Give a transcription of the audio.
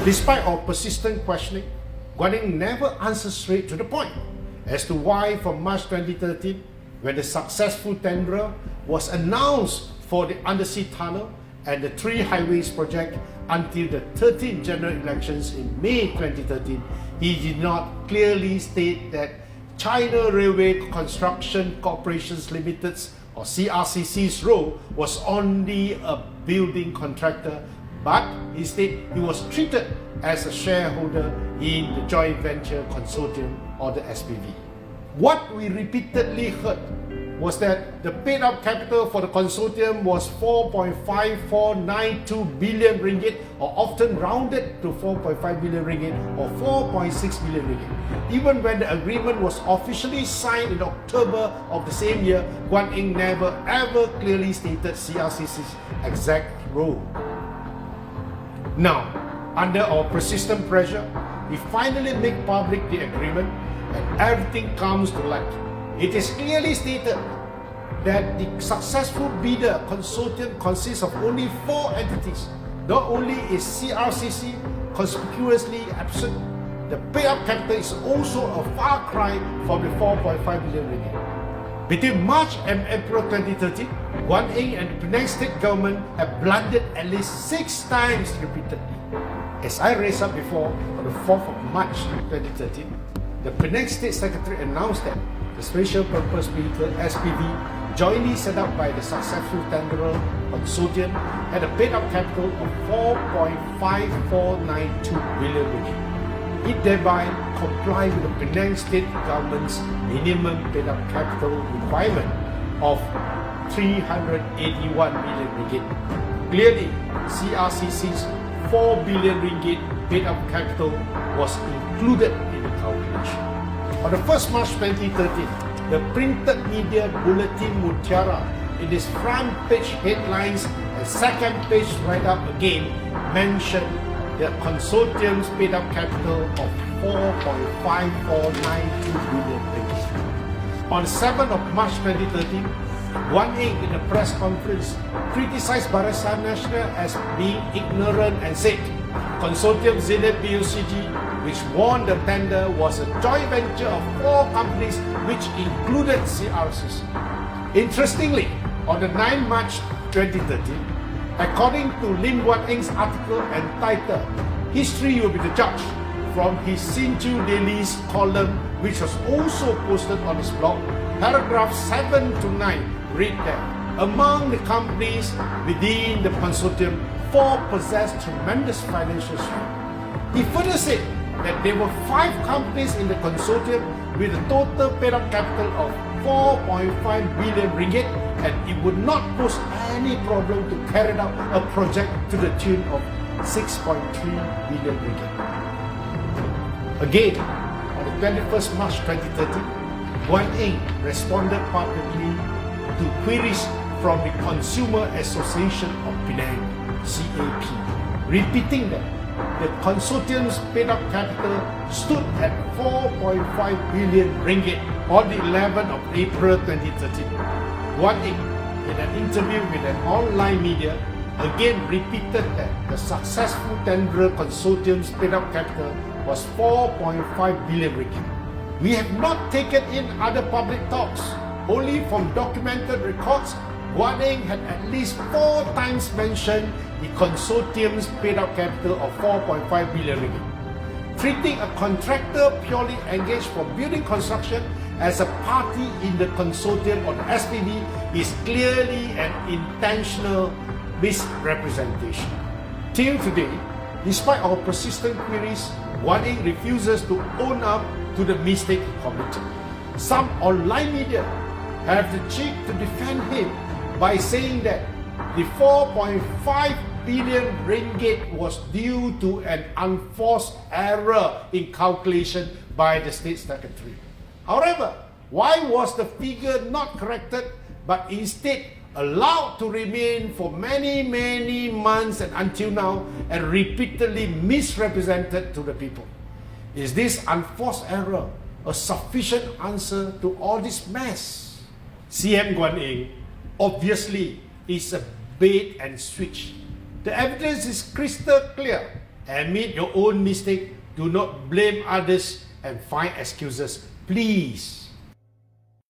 Despite our persistent questioning, Guan Eng never answered straight to the point as to why from March 2013, when the successful tender was announced for the undersea tunnel and the 3 highways project until the 13th general elections in May 2013, he did not clearly state that China Railway Construction Corporations Limited's or CRCC's role was only a building contractor, but instead he was treated as a shareholder in the joint venture consortium or the SPV. What we repeatedly heard was that the paid up capital for the consortium was 4.5492 billion ringgit, or often rounded to 4.5 billion ringgit or 4.6 billion ringgit. Even when the agreement was officially signed in October of the same year, Guan Eng never ever clearly stated CRCC's exact role. Now, under our persistent pressure, we finally make public the agreement and everything comes to light. It is clearly stated that the successful bidder consortium consists of only 4 entities. Not only is CRCC conspicuously absent, the payout capital is also a far cry from the 4.5 billion ringgit. Between March and April 2013, Guan Eng and the Penang State government have blundered at least 6 times repeatedly. As I raised up before, on the 4th of March 2013, the Penang State Secretary announced that the Special Purpose Vehicle SPV, jointly set up by the successful tenderer consortium, had a paid-up capital of 4.5492 billion ringgit. It thereby complied with the Penang State government's minimum paid-up capital requirement of 381 million ringgit. Clearly, CRCC's 4 billion ringgit paid-up capital was included in the calculation. On the 1st March 2013, the printed media Bulletin Mutiara, in its front page headlines and second page write-up again, mentioned the consortium's paid-up capital of 4.5492 billion ringgit. On 7th of March 2013, Guan Eng in a press conference criticized Barisan Nasional as being ignorant and said Consortium Zenith BUCG, which won the tender, was a joint venture of 4 companies which included CRCC. Interestingly, on the 9th March 2013, according to Lim Guan Eng's article entitled "History Will Be the Judge" from his Sinju Daily's column, which was also posted on his blog, paragraphs 7 to 9 read that among the companies within the consortium, 4 possessed tremendous financial strength. He further said that there were 5 companies in the consortium with a total paid-up capital of 4.5 billion ringgit, and it would not pose any problem to carry out a project to the tune of 6.3 billion ringgit. Again, on the 21st March 2013, Guan Eng responded publicly to queries from the Consumer Association of Penang, CAP, repeating that the consortium's paid-up capital stood at 4.5 billion ringgit on the 11th of April 2013. Guan Eng, in an interview with an online media, again repeated that the successful tenderer consortium's paid-up capital was 4.5 billion ringgit. We have not taken in other public talks. Only from documented records, Guan Eng had at least 4 times mentioned the consortium's paid-up capital of 4.5 billion ringgit. Treating a contractor purely engaged for building construction as a party in the consortium or the SPV is clearly an intentional misrepresentation. Till today, despite our persistent queries, Guan Eng refuses to own up to the mistake he committed. Some online media have the cheek to defend him by saying that the 4.5 billion ringgit was due to an unforced error in calculation by the State Secretary. However, why was the figure not corrected but instead allowed to remain for many months and until now and repeatedly misrepresented to the people? Is this unforced error a sufficient answer to all this mess? CM Guan Eng obviously is a bait and switch. The evidence is crystal clear. Admit your own mistake. Do not blame others and find excuses. Please.